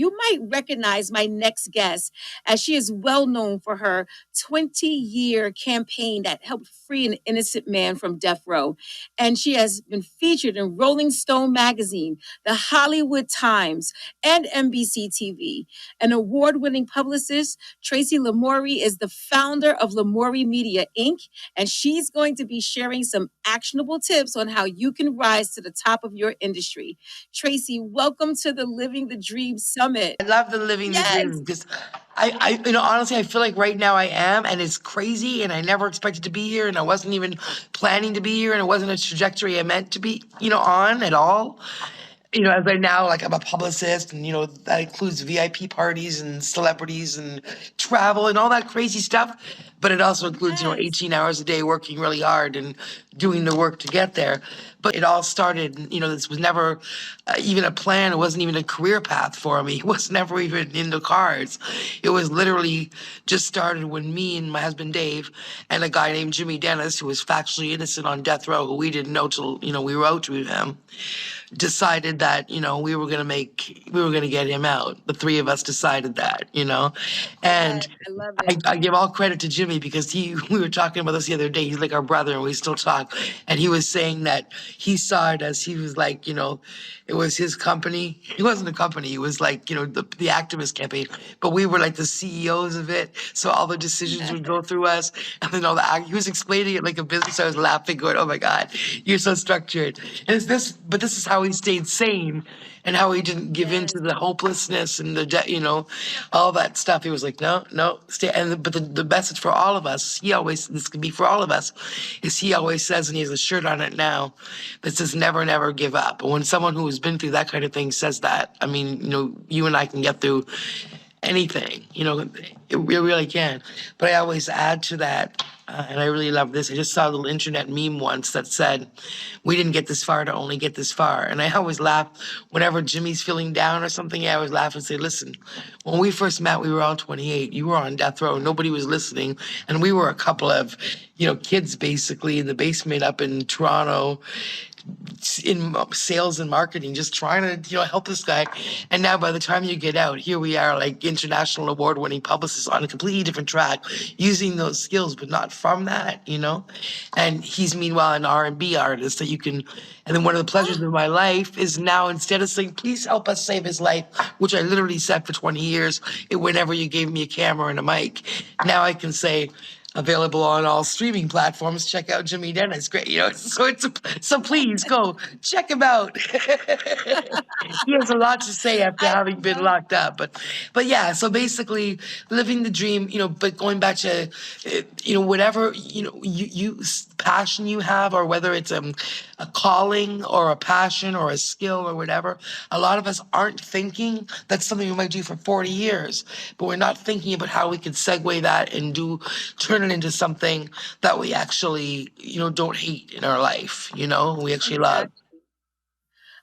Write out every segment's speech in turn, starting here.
You might recognize my next guest, as she is well known for her 20-year campaign that helped free an innocent man from death row. And she has been featured in Rolling Stone magazine, the Hollywood Times, and NBC TV. An award winning publicist, Tracy Lamourie is the founder of Lamourie Media Inc., and she's going to be sharing some actionable tips on how you can rise to the top of your industry. Tracy, welcome to the Living the Dream Summit. I love the living the Yes. dream because honestly, I feel like right now I am, and it's crazy, and I never expected to be here, and I wasn't even planning to be here, and it wasn't a trajectory I meant to be, on at all. As I now, like, I'm a publicist, and that includes VIP parties and celebrities and travel and all that crazy stuff. But it also includes, Yes. 18 hours a day working really hard and doing the work to get there. But it all started, this was never even a plan. It wasn't even a career path for me. It was never even in the cards. It was literally just started when me and my husband Dave and a guy named Jimmy Dennis, who was factually innocent on death row, who we didn't know till, we wrote to him, decided that we were gonna get him out. The three of us decided that, and I love I, it. I give all credit to Jimmy because we were talking about this the other day. He's like our brother, and we still talk. And he was saying that he saw it as, he was like, it was his company. It wasn't a company. It was like, the activist campaign. But we were like the CEOs of it. So all the decisions would go through us. And then he was explaining it like a business. I was laughing, going, "Oh my God, you're so structured." And but this is how he stayed sane and how he didn't give in Yes. to the hopelessness and all that stuff. He was like, "No, no, stay." But the message for all of us, this can be for all of us, is he always says, and he has a shirt on it now that says, "Never, never give up." And when someone who has been through that kind of thing says that, I mean, you and I can get through anything, it really can. But I always add to that, and I really love this. I just saw a little internet meme once that said, "We didn't get this far to only get this far." And I always laugh whenever Jimmy's feeling down or something. I always laugh and say, "Listen, when we first met, we were all 28. You were on death row. Nobody was listening. And we were a couple of, kids basically in the basement up in Toronto, in sales and marketing, just trying to, help this guy. And now by the time you get out, here we are, like international award-winning publicists on a completely different track, using those skills, but not from that, And he's meanwhile an R&B artist that you can. And then one of the pleasures of my life is now, instead of saying, "Please help us save his life," which I literally said for 20 years, whenever you gave me a camera and a mic, now I can say, "Available on all streaming platforms. Check out Jimmy Dennis." Great, so please go check him out. He has a lot to say after I having been love locked up, but yeah. So basically, living the dream. But going back to, whatever passion you have, or whether it's a calling or a passion or a skill or whatever. A lot of us aren't thinking that's something we might do for 40 years, but we're not thinking about how we can segue that and turn it into something that we actually, don't hate in our life, we actually love. exactly.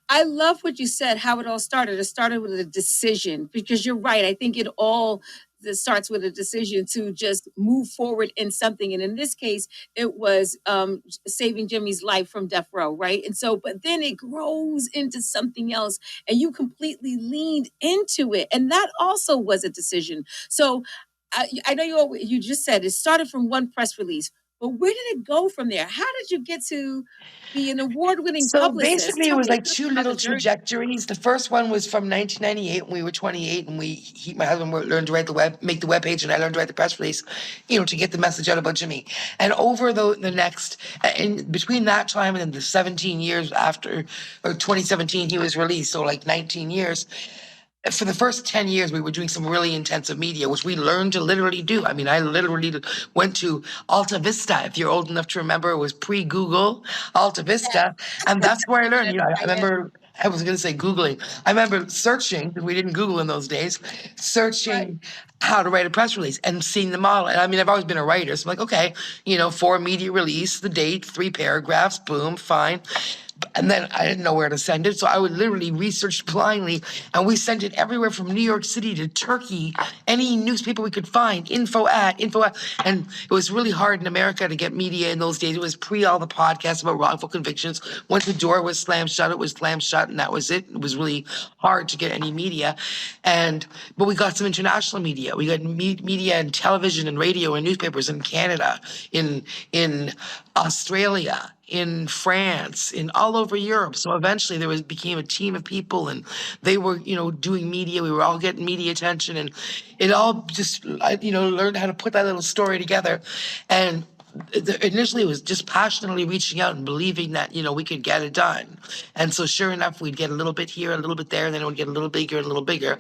I love what you said, how it all started. It started with a decision, because you're right. I think it all starts with a decision to just move forward in something. And in this case, it was saving Jimmy's life from death row, right? And so, but then it grows into something else, and you completely leaned into it. And that also was a decision. So I know you just said it started from one press release, but where did it go from there? How did you get to be an award-winning So publicist? basically, it Tell was me a like little two about little the journey. trajectories. The first one was from 1998 when we were 28, and my husband learned to make the web page, and I learned to write the press release, to get the message out about Jimmy. And over the next, in between that time and then the 17 years after, or 2017, he was released. So like 19 years. For the first 10 years, we were doing some really intensive media, which we learned to literally do. I mean, I literally went to Alta Vista. If you're old enough to remember, it was pre-Google, Alta Vista. And that's where I learned. I I am. remember, I was going to say Googling. I remember searching, because we didn't Google in those days, Right. searching how to write a press release and seeing the model. And I mean, I've always been a writer. So I'm like, okay, for immediate release, the date, 3 paragraphs, boom, fine. And then I didn't know where to send it. So I would literally research blindly, and we sent it everywhere from New York City to Turkey, any newspaper we could find, info at. And it was really hard in America to get media in those days. It was pre all the podcasts about wrongful convictions. Once the door was slammed shut, it was slammed shut, and that was it. It was really hard to get any media. But we got some international media. We got media and television and radio and newspapers in Canada, in Australia, in France, in all over Europe. So eventually there became a team of people, and they were, doing media. We were all getting media attention, and it all just, learned how to put that little story together. And initially it was just passionately reaching out and believing that, we could get it done. And so sure enough, we'd get a little bit here, a little bit there, and then it would get a little bigger and a little bigger.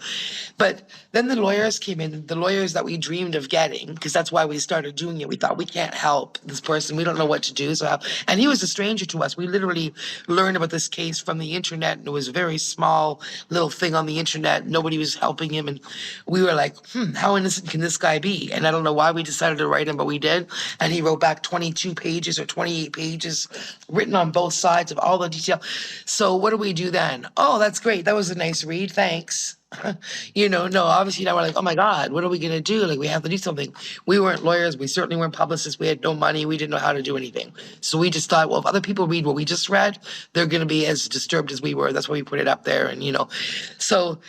But then the lawyers came in, the lawyers that we dreamed of getting, because that's why we started doing it. We thought we can't help this person. We don't know what to do. And he was a stranger to us. We literally learned about this case from the internet, and it was a very small little thing on the internet. Nobody was helping him. And we were like, how innocent can this guy be? And I don't know why we decided to write him, but we did. And he wrote back 22 pages or 28 pages written on both sides of all the detail. So what do we do then? Oh, that's great. That was a nice read. Thanks. No, obviously now we're like, oh my God, what are we going to do? Like, we have to do something. We weren't lawyers. We certainly weren't publicists. We had no money. We didn't know how to do anything. So we just thought, well, if other people read what we just read, they're going to be as disturbed as we were. That's why we put it up there. And, so,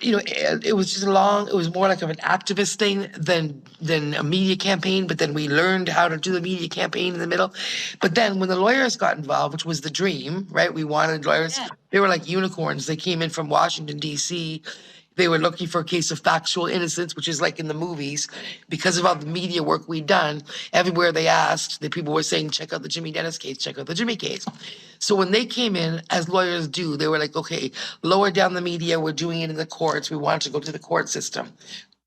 it was just it was more like of an activist thing than a media campaign. But then we learned how to do the media campaign in the middle. But then when the lawyers got involved, which was the dream, right? We wanted lawyers. Yeah. They were like unicorns. They came in from Washington, D.C. They were looking for a case of factual innocence, which is like in the movies. Because of all the media work we'd done, everywhere they asked, the people were saying, check out the Jimmy Dennis case, check out the Jimmy case. So when they came in, as lawyers do, they were like, okay, lower down the media, we're doing it in the courts. We want to go to the court system.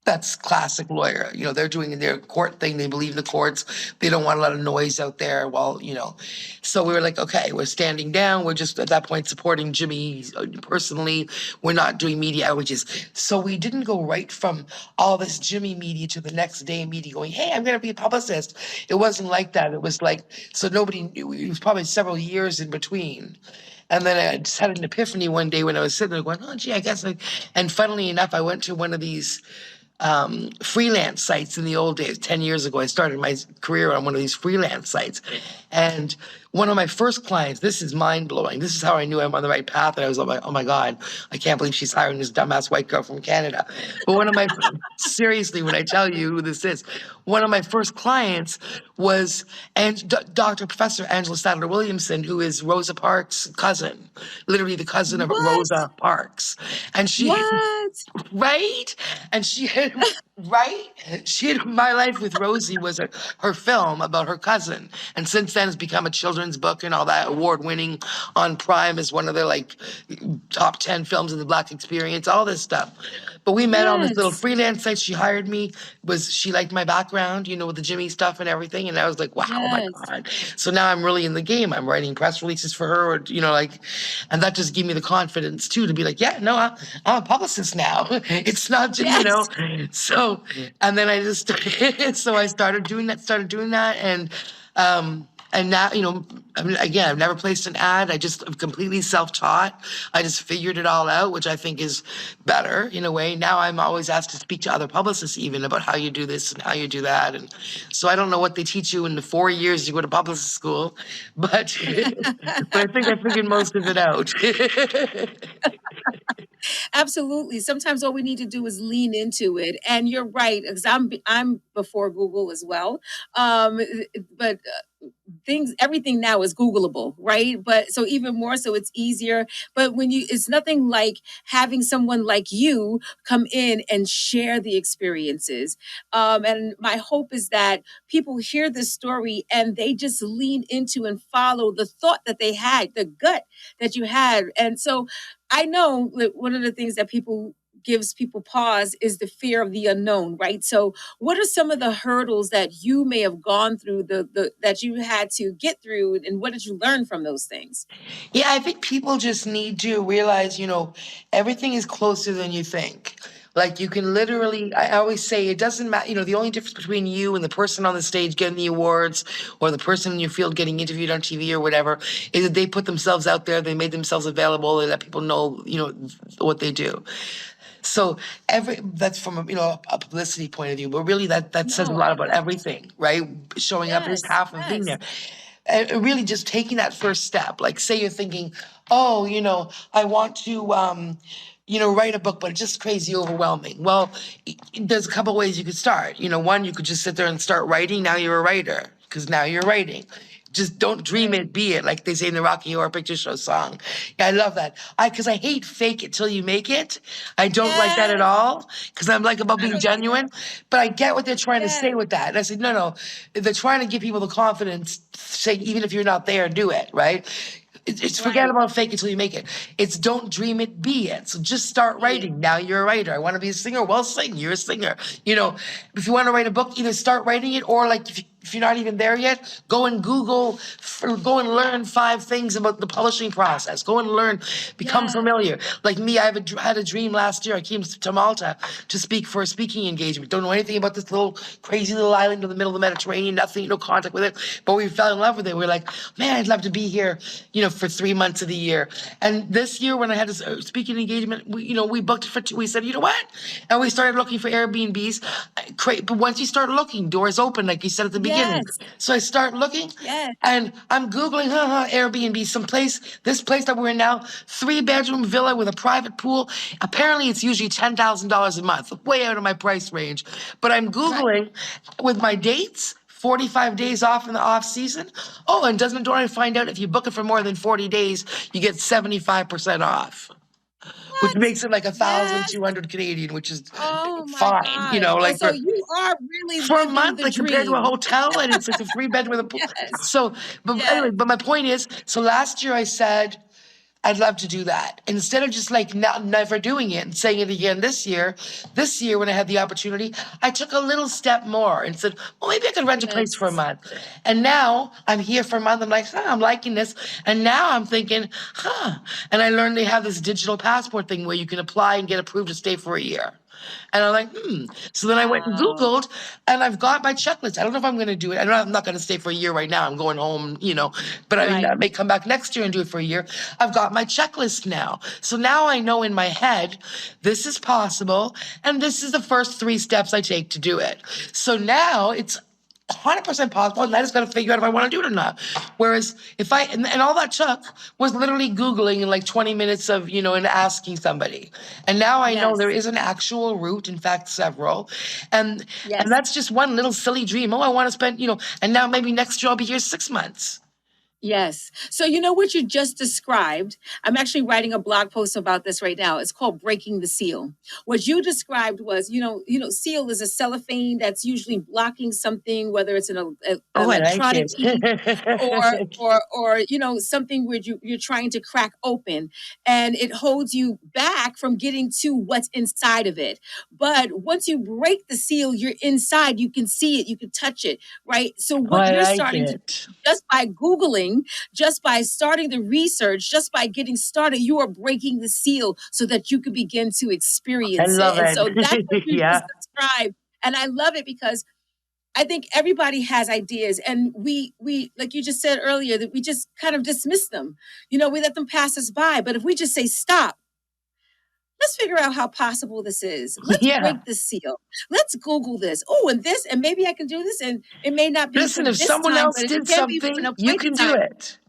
That's classic lawyer. They're doing their court thing. They believe the courts. They don't want a lot of noise out there. Well, so we were like, okay, we're standing down. We're just at that point supporting Jimmy personally. We're not doing media outreaches. So we didn't go right from all this Jimmy media to the next day media going, hey, I'm going to be a publicist. It wasn't like that. It was like, so nobody knew. It was probably several years in between. And then I just had an epiphany one day when I was sitting there going, oh, gee, I guess. And funnily enough, I went to one of these freelance sites in the old days. 10 years ago, I started my career on one of these freelance sites. And one of my first clients, this is mind blowing. This is how I knew I'm on the right path. And I was like, oh my God, I can't believe she's hiring this dumbass white girl from Canada. But seriously, when I tell you who this is, one of my first clients was Dr. Professor Angela Sadler Williamson, who is Rosa Parks' cousin, literally the cousin of What? Rosa Parks. And What? right? And right? My Life with Rosie was her film about her cousin. And since then it's become a children's book and all that, award winning on Prime as one of the top 10 films of the Black experience, all this stuff. But we met on this little Yes. freelance site. She hired me. She liked my background, with the Jimmy stuff and everything. And I was like, wow, oh my Yes. God. So now I'm really in the game. I'm writing press releases for her, and that just gave me the confidence too to be like, yeah, no, I'm a publicist now. It's not just, Yes. So, and then I just, so I started doing that. And now, I mean, again, I've never placed an ad. I just am completely self-taught. I just figured it all out, which I think is better in a way. Now I'm always asked to speak to other publicists even about how you do this and how you do that. And so I don't know what they teach you in the 4 years you go to publicist school, but, but I think I figured most of it out. Absolutely. Sometimes all we need to do is lean into it. And you're right, because I'm before Google as well. Um, but everything now is Googleable, right? But so even more so, it's easier. But it's nothing like having someone like you come in and share the experiences. And my hope is that people hear this story and they just lean into and follow the thought that they had, the gut that you had. And so I know that one of the things that people gives people pause is the fear of the unknown, right? So what are some of the hurdles that you may have gone through, that you had to get through, and what did you learn from those things? Yeah, I think people just need to realize, everything is closer than you think. Like you can literally, I always say it doesn't matter, the only difference between you and the person on the stage getting the awards or the person in your field getting interviewed on TV or whatever is that they put themselves out there, they made themselves available, they let people know, what they do. So that's from a publicity point of view, but really that says a No, lot I about love it. everything, right? Showing up is Yes, half of being there. yes. And really just taking that first step. Like say you're thinking, oh, I want to write a book, but it's just crazy overwhelming. Well, there's a couple ways you could start. One, you could just sit there and start writing. Now you're a writer, because now you're writing. Just don't dream Right. it, be it, like they say in the Rocky Horror Picture Show song. Yeah, I love that. Because I hate fake it till you make it. I don't like that at Yes. all, because I'm like about I being don't either. genuine. But I get what they're trying to say Yes. with that. And I said, no, no, they're trying to give people the confidence, say, even if you're not there, do it, right? It's forget Right. about fake it till you make it. It's don't dream it, be it. So just start Be it. writing. Now you're a writer. I want to be a singer. Well, sing. You're a singer. If you want to write a book, either start writing it or like if you're not even there yet, go and Google, go and learn 5 things about the publishing process. Go and learn, become Yes. familiar. Like me, had a dream last year. I came to Malta to speak for a speaking engagement. Don't know anything about this little crazy little island in the middle of the Mediterranean. Nothing, no contact with it. But we fell in love with it. We were like, man, I'd love to be here, for 3 months of the year. And this year, when I had this speaking engagement, we booked it for 2. We said, you know what? And we started looking for Airbnbs. But once you start looking, doors open, like you said at the beginning. Yes. So I start looking, Yes. and I'm Googling, Airbnb, this place that we're in now, 3-bedroom villa with a private pool. Apparently, it's usually $10,000 a month, way out of my price range. But I'm Right. Googling with my dates. 45 days off in the off season. Oh, and don't I find out if you book it for more than 40 days, you get 75% off, which What? makes it like a thousand Yes. two hundred Canadian, which is Oh my fine, gosh. Oh, like so you are really for a living month, the like compared to a dream. hotel, and it's a 3 bedroom with a pool. Yes. So, but anyway, Yes. but my point is, so last year I said, I'd love to do that. Instead of just like not never doing it and saying it again this year when I had the opportunity, I took a little step more and said, well, maybe I could rent a place for a Yes. month. And now I'm here for a month. I'm like, I'm liking this. And now I'm thinking, And I learned they have this digital passport thing where you can apply and get approved to stay for a year. And I'm like. So then I went and Wow. Googled, and I've got my checklist. I don't know if I'm going to do it. I know I'm not going to stay for a year right now. I'm going home, but I mean, Right. I may come back next year and do it for a year. I've got my checklist now. So now I know in my head, this is possible, and this is the first 3 steps I take to do it. So now it's 100% possible, and I just got to figure out if I want to do it or not. Whereas and all that took was literally Googling in like 20 minutes of, and asking somebody. And now I know there Yes. is an actual route, in fact, several. And Yes. that's just one little silly dream. Oh, I want to spend, and now maybe next year I'll be here 6 months. Yes. So you know what you just described? I'm actually writing a blog post about this right now. It's called Breaking the Seal. What you described was, seal is a cellophane that's usually blocking something, whether it's an Oh, I like electronic key or it. something where you're trying to crack open, and it holds you back from getting to what's inside of it. But once you break the seal, you're inside, you can see it, you can touch it, right? So Oh, what I you're like starting to it. just by Googling, just by starting the research, just by getting started, you are breaking the seal so that you can begin to I experience it. love And so that's what it. you Yeah. just described. And I love it because I think everybody has ideas, and we like you just said earlier, that we just kind of dismiss them. We let them pass us by. But if we just say stop, let's figure out how possible this is. Let's Yeah. break the seal. Let's Google this. Oh, and this, and maybe I can do this. And it may not be for Listen, if this someone time, else but it did can be for an something, you appointed can do time. it.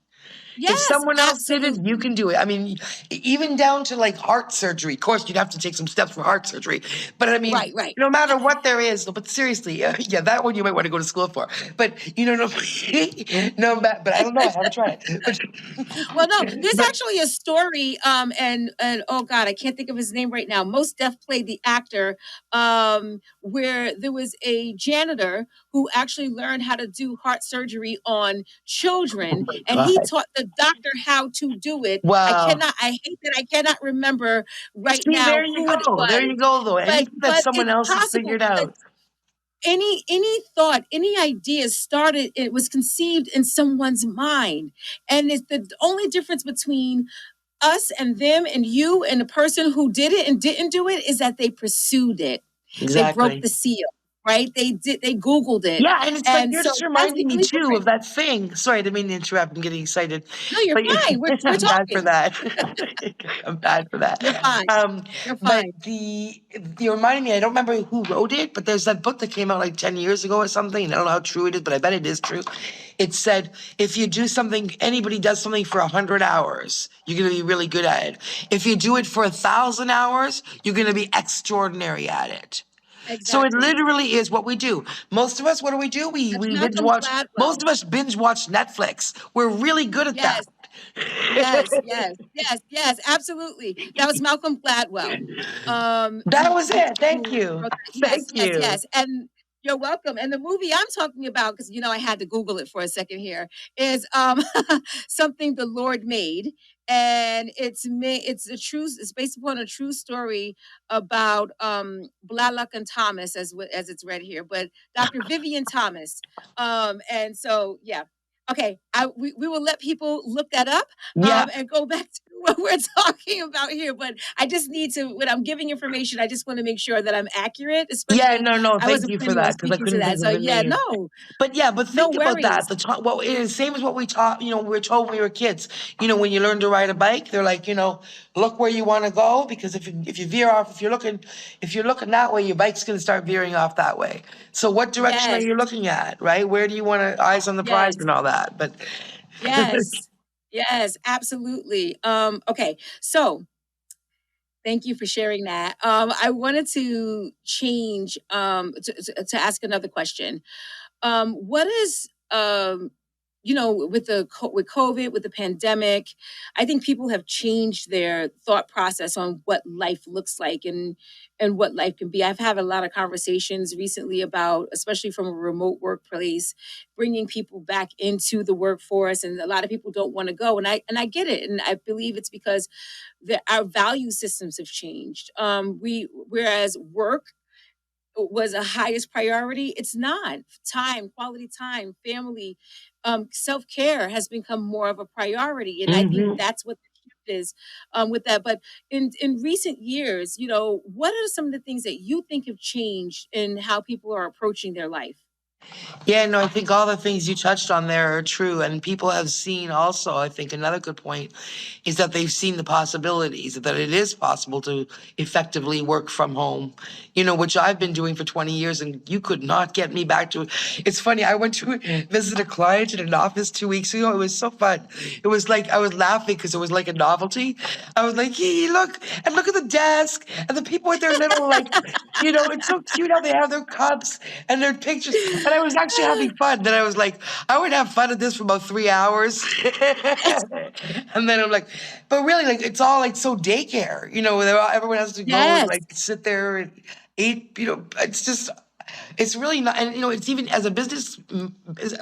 If Yes, someone else did it, you absolutely. can do it. I mean, even down to like heart surgery. Of course, you'd have to take some steps for heart surgery. But I mean, Right, right. no matter what there is, but seriously, yeah, that one you might want to go to school for. But no, no, but I don't know. I haven't tried. But, Well, no, there's but actually a story, and oh God, I can't think of his name right now. Most Def played the actor, where there was a janitor who actually learned how to do heart surgery on oh children, my and he God. taught the doctor how to do it. Wow. I hate that I cannot remember right See, there now you who it go. There was, you go, though. but Anything that but someone it's else has possible figured because out. any thought, any idea started, it was conceived in someone's mind. And it's the only difference between us and them and you and the person who did it and didn't do it is that they pursued it. They broke Exactly. the seal, right? They Googled it. Yeah, and it's like And you're so just that's reminding the me only too of difference. that thing. Sorry, I didn't mean to interrupt. I'm getting excited, No, you're but fine. We're I'm bad for talking. that. I'm bad for that. You're fine. Um, You're but fine. you're reminding me. I don't remember who wrote it, but there's that book that came out like 10 years ago or something. And I don't know how true it is, but I bet it is true. It said if you do something, anybody does something for 100 hours, you're gonna be really good at it. If you do it for 1,000 hours, you're gonna be extraordinary at it. So it Exactly. literally is what we do. Most of us, what do? That's We binge Malcolm watch. Most Gladwell. of us binge watch Netflix. We're really good at that. Yes, yes, yes, yes, yes, absolutely. That was Malcolm Gladwell. That was it. Thank Who you. wrote that. Yes, Thank yes, you. yes. And you're welcome. And the movie I'm talking about, because I had to Google it for a second here, is something the Lord made. And it's based upon a true story about Blalock and Thomas as it's read here, but Dr. Vivian Thomas. And so yeah. Okay, we will let people look that up Yeah. and go back to what we're talking about here. But I just need to, when I'm giving information, I just want to make sure that I'm accurate, Yeah. especially No. No. I Thank wasn't you for planning on that because I speaking to couldn't that. think of So the yeah, name. no, But yeah, but no think about that. worries. Well, it is same as what we taught. We were told when we were kids. When you learn to ride a bike, they're like, look where you want to go because if you veer off, if you're looking that way, your bike's going to start veering off that way. So what direction are Yes, you looking at, right? Where do you want to eyes on the prize yes, and all that? But yes, yes, absolutely. Okay, so thank you for sharing that. I wanted to change to ask another question. What is with COVID, with the pandemic, I think people have changed their thought process on what life looks like and what life can be. I've had a lot of conversations recently about, especially from a remote workplace, bringing people back into the workforce, and a lot of people don't want to go, and I get it, and I believe it's because our value systems have changed. Whereas work was a highest priority, it's not. Time, quality time, family, self-care has become more of a priority, and I think hmm that's what the shift is with that. But in recent years, what are some of the things that you think have changed in how people are approaching their life? Yeah, no, I think all the things you touched on there are true. And people have seen also, I think another good point is that they've seen the possibilities, that it is possible to effectively work from home, which I've been doing for 20 years and you could not get me back to it. It's funny, I went to visit a client in an office 2 weeks ago. It was so fun. It was like I was laughing because it was like a novelty. I was like, hey, look at the desk and the people with their little it's so cute how they have their cups and their pictures. And I was actually having fun. Then I was like, I would have fun at this for about 3 hours. And then I'm like, but really, like, it's all like so daycare, everyone has to go and Yes. like sit there and eat, it's just, it's really not, and it's even as a business.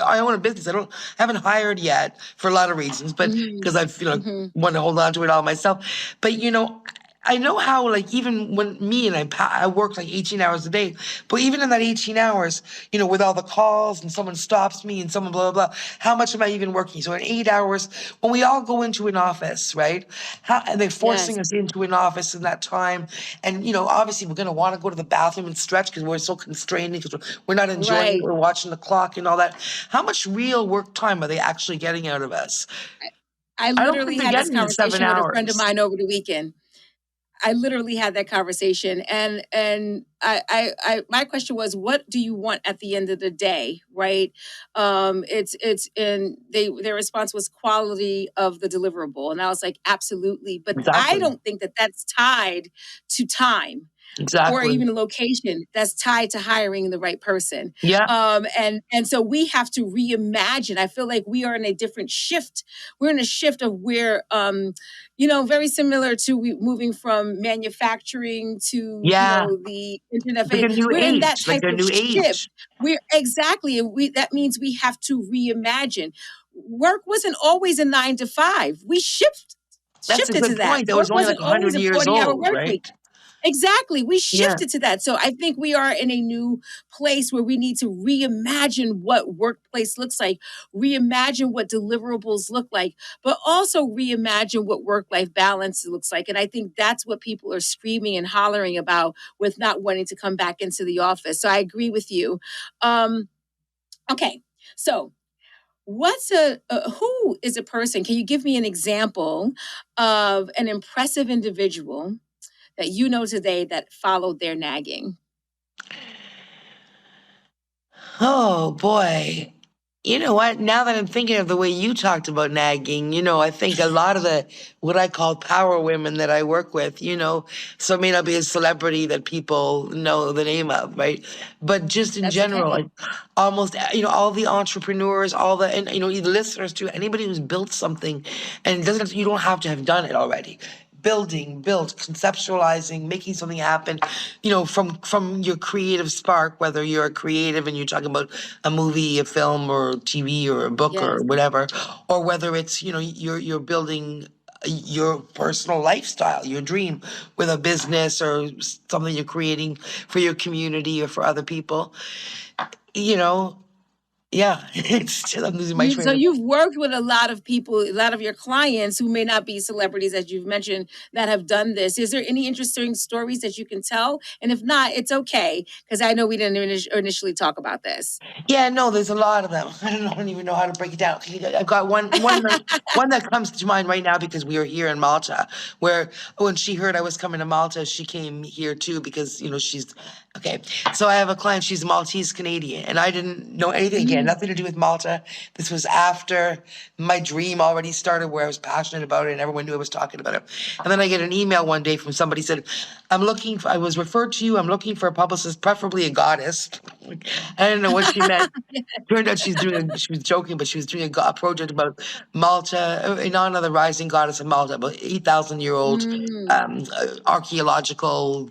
I own a business. I haven't hired yet for a lot of reasons, but Hmm. because I've Hmm. want to hold on to it all myself. But I know how, like, even when me and I work like 18 hours a day, but even in that 18 hours, with all the calls and someone stops me and someone blah, blah, blah, how much am I even working? So in 8 hours, when we all go into an office, right? And they're Yes. forcing us into an office in that time. And, obviously we're going to want to go to the bathroom and stretch because we're so constrained because we're not enjoying it. Right. We're watching the clock and all that. How much real work time are they actually getting out of us? I I don't think literally they're had this getting the seven conversation with a friend of hours. mine over the weekend. I literally had that conversation, and my question was, what do you want at the end of the day, right? It's and their response was quality of the deliverable, and I was like, absolutely, but I Exactly. don't think that that's tied to time or Exactly. even location. That's tied to hiring the right person. Yeah. And so we have to reimagine. I feel like we are in a different shift. We're in a shift of where very similar to moving from manufacturing to Yeah. the internet. Like a new We're in that age, like type a of new shift. age. We're exactly, and we that means we have to reimagine. Work wasn't always a 9 to 5. We That's a shifted to good that. point. That Work was only like wasn't always 100 a years 40-hour old, work week. right? Exactly. We Yeah. shifted to that. So I think we are in a new place where we need to reimagine what workplace looks like, reimagine what deliverables look like, but also reimagine what work life balance looks like. And I think that's what people are screaming and hollering about with not wanting to come back into the office. So I agree with you. Um, okay. So who is a person? Can you give me an example of an impressive individual that you know today that followed their nagging? Oh boy. You know what? Now that I'm thinking of the way you talked about nagging, I think a lot of the what I call power women that I work with, so it may not be a celebrity that people know the name of, right? But just in That's general, okay. like almost, all the entrepreneurs, all the, and, the listeners too, anybody who's built something, and it doesn't, you don't have to have done it already. Built, conceptualizing, making something happen, from your creative spark, whether you're a creative and you're talking about a movie, a film, or TV, or a book, or Yes. whatever, or whether it's, you're building your personal lifestyle, your dream with a business or something you're creating for your community or for other people, you know. Yeah, I'm losing my So train of. you've worked with a lot of people, a lot of your clients who may not be celebrities, as you've mentioned, that have done this. Is there any interesting stories that you can tell? And if not, it's okay, because I know we didn't initially talk about this. Yeah, no, there's a lot of them. I don't even know how to break it down. I've got one that comes to mind right now because we were here in Malta, where when she heard I was coming to Malta, she came here too because she's okay. So I have a client, she's Maltese Canadian, and I didn't know anything again, Mm, nothing to do with Malta. This was after my dream already started, where I was passionate about it, and everyone knew I was talking about it. And then I get an email one day from somebody said, I was referred to you. I'm looking for a publicist, preferably a goddess. I didn't know what she meant. Turned out she was joking, but she was doing a project about Malta, in honor of the rising goddess of Malta, about 8,000-year-old mm, archaeological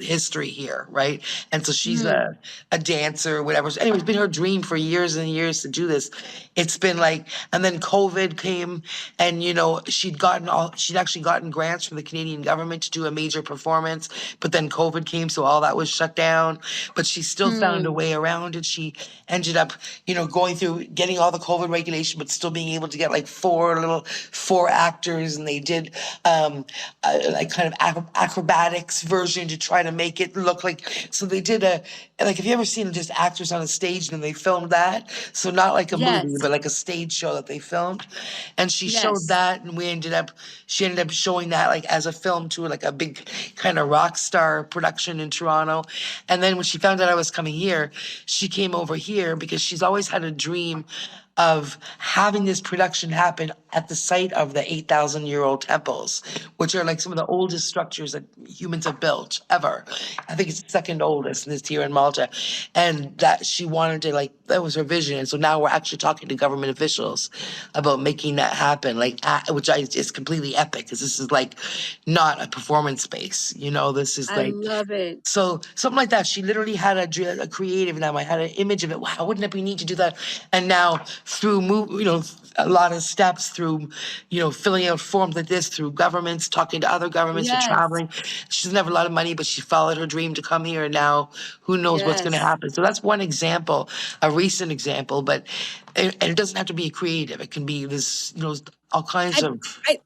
history here, right? And so she's mm, a dancer, whatever. So anyway, it's been her dream for years and years to do this. It's been like, and then COVID came, and she'd actually gotten grants from the Canadian government to do a major performance, but then COVID came, so all that was shut down. But she still found a mm. way around it. She ended up, going through getting all the COVID regulation, but still being able to get like four actors, and they did like kind of acrobatics version to try to make it look like. So they did like, have you ever seen just actors on a stage and they filmed that? So not like a movie, Yes. but like a stage show that they filmed, and she showed Yes. that, and she ended up showing that like as a film to like a big kind of rock star production in Toronto. And then when she found out I was coming here, she came over here because she's always had a dream of having this production happen at the site of the 8,000-year-old temples, which are like some of the oldest structures that humans have built ever. I think it's the second oldest, and it's here in Malta. And that she wanted to, like, that was her vision. And so now we're actually talking to government officials about making that happen, like, which is completely epic, because this is like not a performance space. This is I like, love it. so something like that. She literally had a creative in that. I had an image of it. Wow, wouldn't it be neat to do that? And now through a lot of steps through, filling out forms like this through governments, talking to other governments, or Yes. traveling. She doesn't have a lot of money, but she followed her dream to come here, and now who knows what's going to Yes. happen. So that's one example, a recent example. But and it doesn't have to be creative. It can be this, all kinds I, of. I,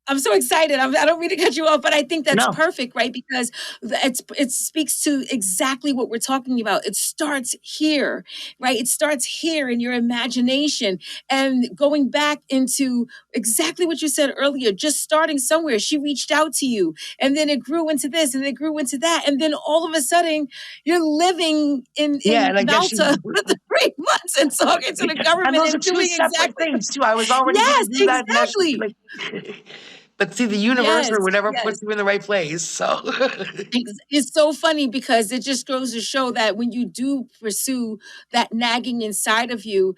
I'm so excited. I don't mean to cut you off, but I think that's No. perfect, right? Because it speaks to exactly what we're talking about. It starts here, right? It starts here in your imagination and going back into exactly what you said earlier, just starting somewhere. She reached out to you, and then it grew into this, and it grew into that. And then all of a sudden, you're living Yeah, in and I guess she. Malta for the 3 months and talking to the And government those are and two doing separate exactly what, things too. I was already going to yes, do that, and now she's exactly. like, but see, the universe Yes, or whatever yes. puts you in the right place. So, It's so funny because it just goes to show that when you do pursue that nagging inside of you,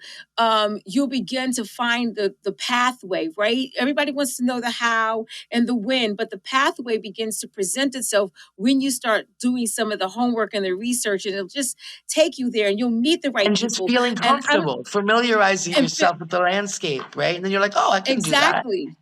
you'll begin to find the pathway, right? Everybody wants to know the how and the when, but the pathway begins to present itself when you start doing some of the homework and the research, and it'll just take you there, and you'll meet the right and just people. feeling And I comfortable, familiarizing and yourself with the landscape, right? And then you're like, oh, I can do that. exactly.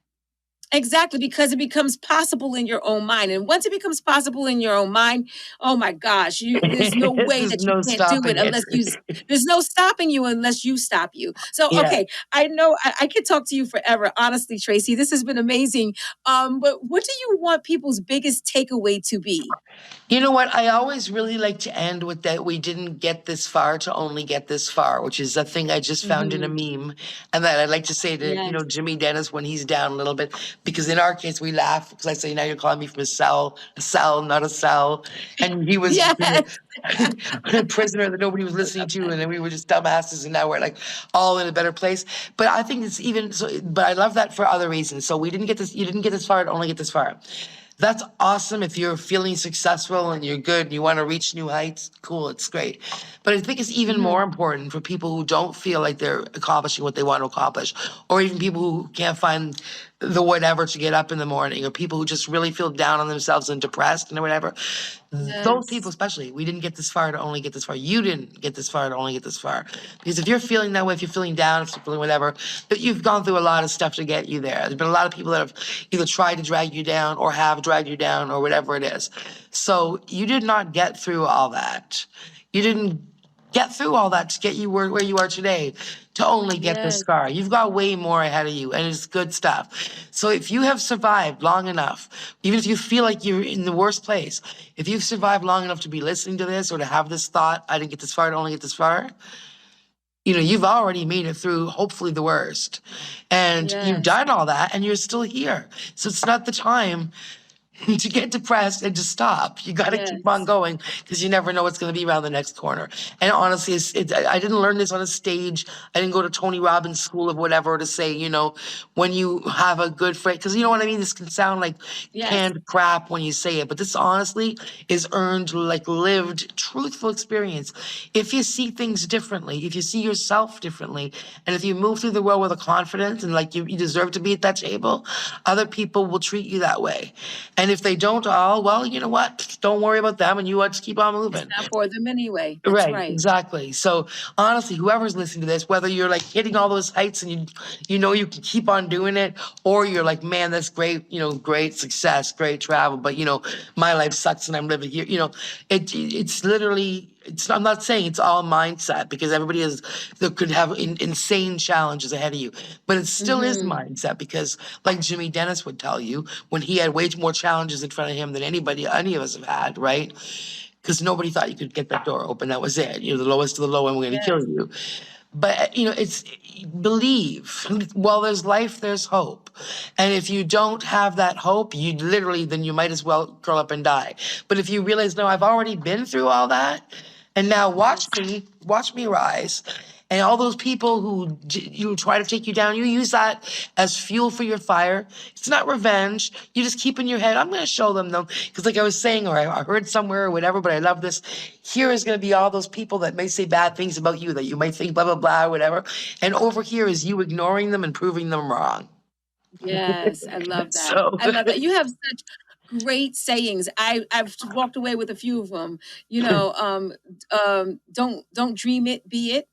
Exactly, because it becomes possible in your own mind. And once it becomes possible in your own mind, oh my gosh, there's no way There's that you no can't do it stopping it. there's no stopping you unless you stop you. So, Yeah. okay, I know I could talk to you forever, honestly, Tracy. This has been amazing. But what do you want people's biggest takeaway to be? You know what? I always really like to end with that we didn't get this far to only get this far, which is a thing I just found in a Hmm. meme. And that I'd like to say to, Yes. Jimmy Dennis when he's down a little bit, because in our case, we laugh because I say, now you're calling me from a cell, not a cell. And he was Yes. a prisoner that nobody was I listening love to. that. And then we were just dumbasses. And now we're like all in a better place. But I think it's even so, but I love that for other reasons. So we didn't get this, you didn't get this far to only get this far. That's awesome if you're feeling successful and you're good and you want to reach new heights. Cool, it's great. But I think it's even Hmm. more important for people who don't feel like they're accomplishing what they want to accomplish, or even people who can't find the whatever to get up in the morning, or people who just really feel down on themselves and depressed and whatever. Those people, Yes. especially, we didn't get this far to only get this far. You didn't get this far to only get this far. Because if you're feeling that way, if you're feeling down, if you're feeling whatever, that you've gone through a lot of stuff to get you there. There's been a lot of people that have either tried to drag you down or have dragged you down or whatever it is. So you did not get through all that. You didn't get through all that to get you where you are today to only get this Yes. far. You've got way more ahead of you, and it's good stuff. So if you have survived long enough, even if you feel like you're in the worst place, if you've survived long enough to be listening to this or to have this thought, I didn't get this far to only get this far, you've already made it through hopefully the worst. And you've Yes. done all that and you're still here. So it's not the time to get depressed and to stop. You got to keep on Yes. going because you never know what's going to be around the next corner. And honestly, I didn't learn this on a stage. I didn't go to Tony Robbins School of whatever to say, when you have a good friend, because you know what I mean? This can sound like Yes. canned crap when you say it, but this honestly is earned, like lived, truthful experience. If you see things differently, if you see yourself differently, and if you move through the world with a confidence and like you deserve to be at that table, other people will treat you that way. And if they don't all, well, you know what? Don't worry about them and just keep on It's moving. not for them anyway. That's Right, right. exactly. So honestly, whoever's listening to this, whether you're like hitting all those heights and you can keep on doing it, or you're like, man, that's great, great success, great travel, but my life sucks and I'm living here. It's literally I'm not saying it's all mindset because everybody that could have insane challenges ahead of you, but it still is Hmm. mindset because, like Jimmy Dennis would tell you, when he had way more challenges in front of him than any of us have had, right? Because nobody thought you could get that door open. That was it. The lowest of the low, and we're going to kill Yes. you. But it's believe. While there's life, there's hope. And if you don't have that hope, then you might as well curl up and die. But if you realize, no, I've already been through all that, and now Yes. watch me rise. And all those people who you try to take you down, you use that as fuel for your fire. It's not revenge. You just keep in your head, I'm going to show them though. Because like I was saying, or I heard somewhere or whatever, but I love this. Here is going to be all those people that may say bad things about you that you might think blah, blah, blah, whatever. And over here is you ignoring them and proving them wrong. Yes. I love that. So, I love that. You have such great sayings. I've walked away with a few of them. Don't dream it, be it.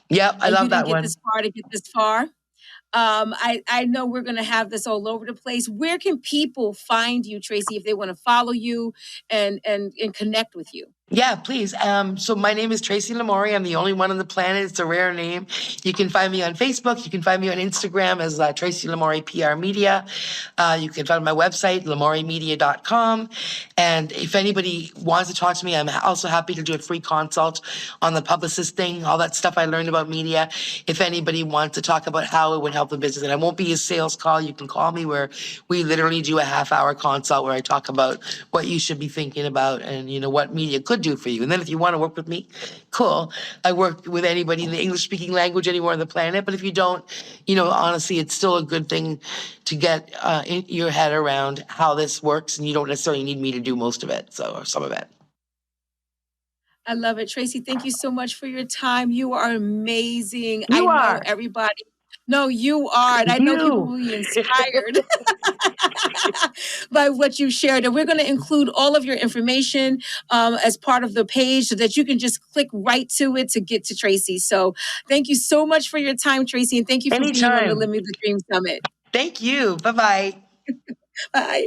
yeah, I You love didn't that get this one. far to get this far. I know we're gonna have this all over the place. Where can people find you, Tracy, if they want to follow you and connect with you? Yeah, please. So my name is Tracy Lamourie. I'm the only one on the planet. It's a rare name. You can find me on Facebook. You can find me on Instagram as Tracy Lamourie PR Media. You can find my website, lamouriemedia.com. And if anybody wants to talk to me, I'm also happy to do a free consult on the publicist thing, all that stuff I learned about media. If anybody wants to talk about how it would help the business, and I won't be a sales call, you can call me where we literally do a half-hour consult where I talk about what you should be thinking about and what media could do for you. And then if you want to work with me, cool. I work with anybody in the English speaking language anywhere on the planet. But if you don't, honestly, it's still a good thing to get in your head around how this works. And you don't necessarily need me to do most of it. So, or some of it. I love it. Tracy, thank you so much for your time. You are amazing. I You know are. everybody. No, you are. And I know people You. will be inspired by what you shared. And we're going to include all of your information as part of the page so that you can just click right to it to get to Tracy. So thank you so much for your time, Tracy. And thank you for being on the Anytime. Living the Dream Summit. Thank you. Bye bye. Bye.